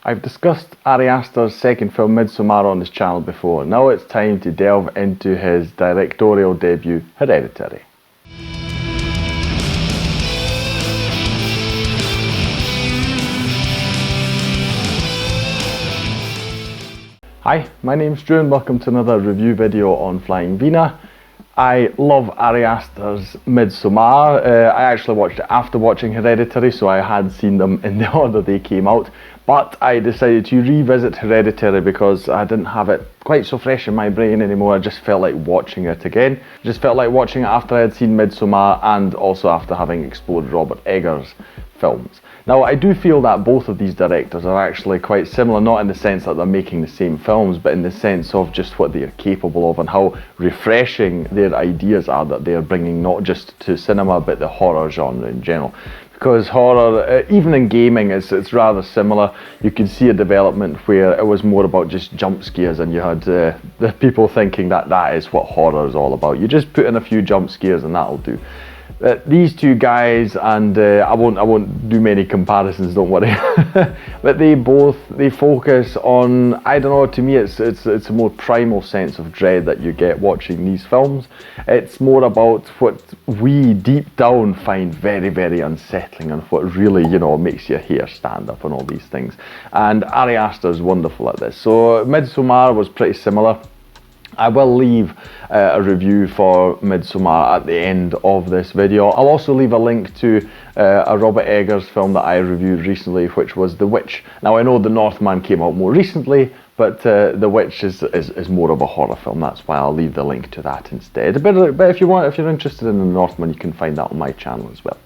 I've discussed Ari Aster's second film Midsommar on this channel before. Now it's time to delve into his directorial debut, Hereditary. Hi, my name's Drew and welcome to another review video on Flying Wiener. I love Ari Aster's Midsommar. I actually watched it after watching Hereditary, so I had seen them in the order they came out. But I decided to revisit Hereditary because I didn't have it quite so fresh in my brain anymore. I just felt like watching it again. I just felt like watching it after I had seen Midsommar and also after having explored Robert Eggers' films. Now, I do feel that both of these directors are actually quite similar, not in the sense that they're making the same films, but in the sense of just what they are capable of and how refreshing their ideas are that they are bringing not just to cinema, but the horror genre in general. Because horror, even in gaming, it's rather similar. You can see a development where it was more about just jump scares, and you had the people thinking that that is what horror is all about. You just put in a few jump scares and that'll do. These two guys, and I won't do many comparisons, don't worry, but they focus on, I don't know, to me it's a more primal sense of dread that you get watching these films. It's more about what we deep down find very, very unsettling and what really, makes your hair stand up and all these things. And Ari Aster is wonderful at this. So Midsommar was pretty similar. I will leave a review for Midsommar at the end of this video. I'll also leave a link to a Robert Eggers film that I reviewed recently, which was The Witch. Now, I know The Northman came out more recently, but The Witch is more of a horror film. That's why I'll leave the link to that instead. But if you're interested in The Northman, you can find that on my channel as well.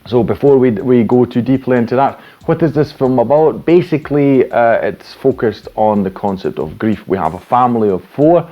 So before we go too deeply into that, what is this film about? Basically, it's focused on the concept of grief. We have a family of four.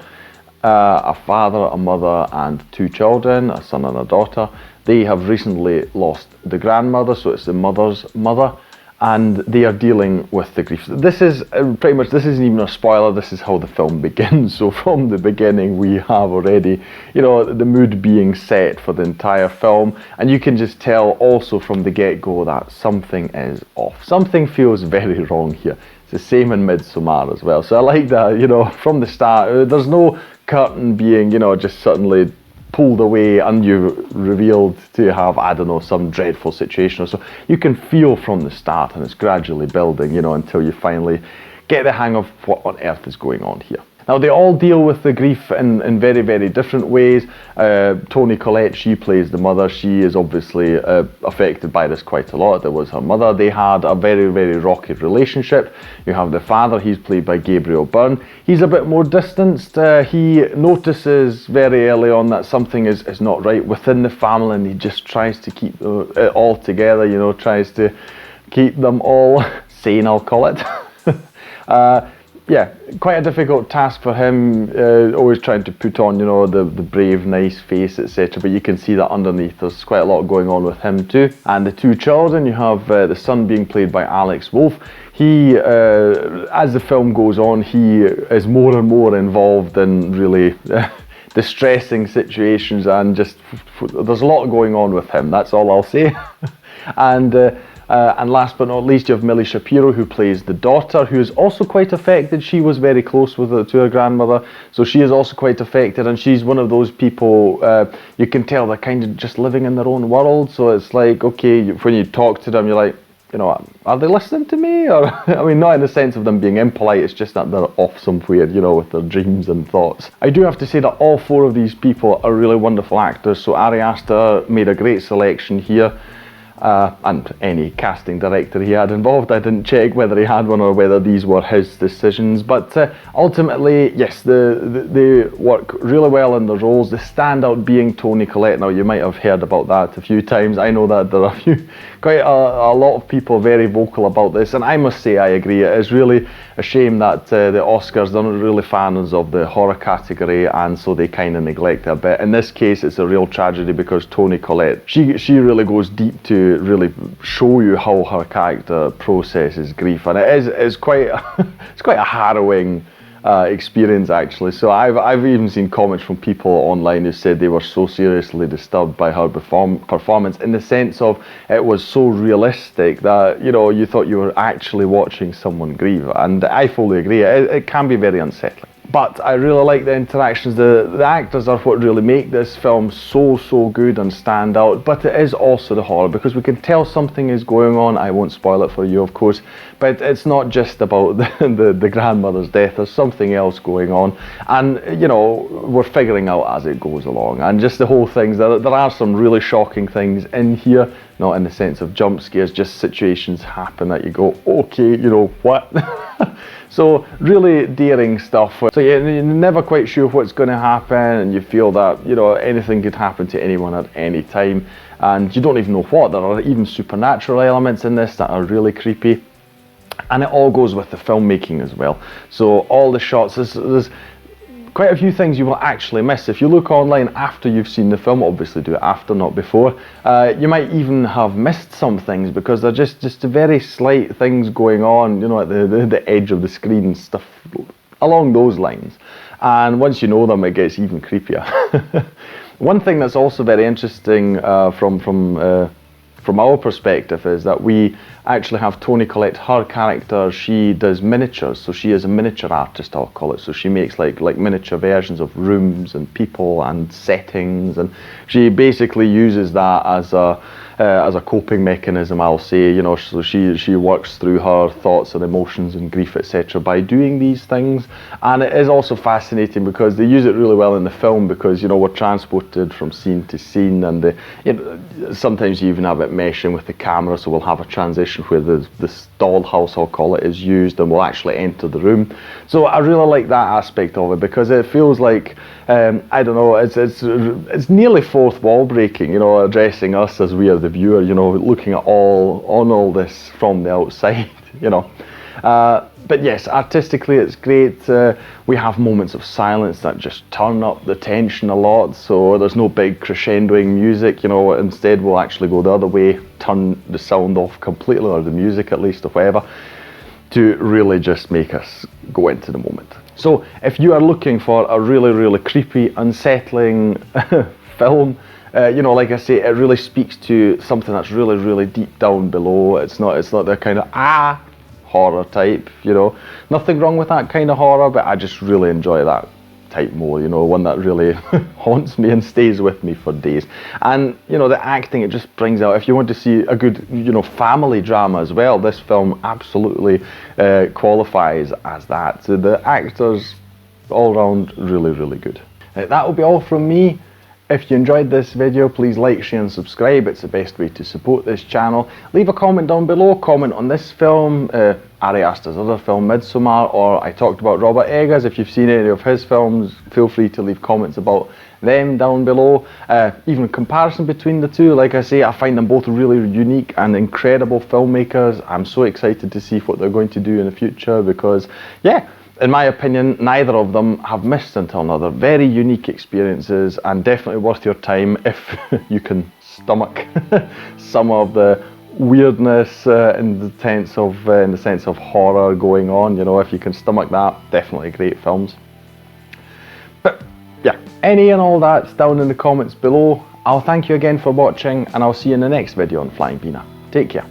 A father, a mother and two children, a son and a daughter. They have recently lost the grandmother, so it's the mother's mother, and they are dealing with the grief. This is pretty much, this isn't even a spoiler, this is how the film begins. So from the beginning we have already, the mood being set for the entire film, and you can just tell also from the get-go that something is off. Something feels very wrong here. It's the same in Midsommar as well. So I like that, from the start, there's no curtain being, just suddenly pulled away and you revealed to have, I don't know, some dreadful situation or so. You can feel from the start and it's gradually building, until you finally get the hang of what on earth is going on here. Now, they all deal with the grief in very, very different ways. Toni Collette, she plays the mother. She is obviously affected by this quite a lot. There was her mother. They had a very, very rocky relationship. You have the father. He's played by Gabriel Byrne. He's a bit more distanced. He notices very early on that something is not right within the family, and he just tries to keep it all together, tries to keep them all sane, I'll call it. Yeah, quite a difficult task for him, always trying to put on, the brave, nice face, etc. But you can see that underneath there's quite a lot going on with him too. And the two children, you have the son being played by Alex Wolff. He, as the film goes on, he is more and more involved in really distressing situations, and just there's a lot going on with him, that's all I'll say. And last but not least, you have Millie Shapiro, who plays the daughter, who is also quite affected. She was very close to her grandmother, so she is also quite affected, and she's one of those people, you can tell they're kind of just living in their own world. So it's like, okay, when you talk to them, you're like, are they listening to me? Or, I mean, not in the sense of them being impolite, it's just that they're off somewhere, with their dreams and thoughts. I do have to say that all four of these people are really wonderful actors, so Ari Aster made a great selection here. And any casting director he had involved. I didn't check whether he had one or whether these were his decisions, but ultimately, yes, they work really well in the roles. The standout being Toni Collette. Now, you might have heard about that a few times. I know that there are quite a lot of people very vocal about this, and I must say I agree. It is really a shame that the Oscars, they're not really fans of the horror category, and so they kind of neglect it a bit. In this case, it's a real tragedy because Toni Collette, she really goes deep to really show you how her character processes grief, and it's quite it's quite a harrowing experience actually. So I've even seen comments from people online who said they were so seriously disturbed by her performance, in the sense of it was so realistic that, you know, you thought you were actually watching someone grieve. And I fully agree, it can be very unsettling. But I really like the interactions. The actors are what really make this film so good and stand out. But it is also the horror, because we can tell something is going on. I won't spoil it for you, of course, but it's not just about the grandmother's death. There's something else going on, and you know, we're figuring out as it goes along. And just the whole things, there are some really shocking things in here, not in the sense of jump scares, just situations happen that you go, okay, you know what. So really daring stuff. So yeah, you're never quite sure what's going to happen, and you feel that, you know, anything could happen to anyone at any time, and you don't even know what. There are even supernatural elements in this that are really creepy, and it all goes with the filmmaking as well. So all the shots, there's quite a few things you will actually miss. If you look online after you've seen the film, obviously do it after, not before, you might even have missed some things, because they're just very slight things going on, you know, at the edge of the screen and stuff along those lines. And once you know them, it gets even creepier. One thing that's also very interesting from our perspective is that we actually have Toni Collette. Her character, she does miniatures, so she is a miniature artist, I'll call it. So she makes like miniature versions of rooms and people and settings, and she basically uses that as a coping mechanism, I'll say. You know, so she works through her thoughts and emotions and grief, etc., by doing these things. And it is also fascinating because they use it really well in the film, because, you know, we're transported from scene to scene, and you know, sometimes you even have it meshing with the camera, so we'll have a transition where the dollhouse, I'll call it, is used, and we'll actually enter the room. So I really like that aspect of it, because it feels like, I don't know, it's nearly fourth wall breaking, you know, addressing us as we are the viewer, you know, looking at all this from the outside, you know. But yes, artistically it's great. We have moments of silence that just turn up the tension a lot, so there's no big crescendoing music, you know. Instead we'll actually go the other way, turn the sound off completely, or the music at least, or whatever, to really just make us go into the moment. So if you are looking for a really creepy, unsettling film, you know, like I say, it really speaks to something that's really deep down below. It's not the kind of horror type, you know. Nothing wrong with that kind of horror, but I just really enjoy that type more, you know, one that really haunts me and stays with me for days. And, you know, the acting, it just brings out, if you want to see a good, you know, family drama as well, this film absolutely qualifies as that. So the actors all round really good. That will be all from me. If you enjoyed this video, please like, share and subscribe. It's the best way to support this channel. Leave a comment down below, comment on this film, Ari Aster's other film, Midsommar, or I talked about Robert Eggers. If you've seen any of his films, feel free to leave comments about them down below. Even a comparison between the two. Like I say, I find them both really unique and incredible filmmakers. I'm so excited to see what they're going to do in the future, because, yeah, in my opinion, neither of them have missed until now. They're very unique experiences, and definitely worth your time if you can stomach some of the weirdness in the sense of horror going on. You know, if you can stomach that, definitely great films. But yeah, any and all that's down in the comments below. I'll thank you again for watching, and I'll see you in the next video on Flying Wiener. Take care.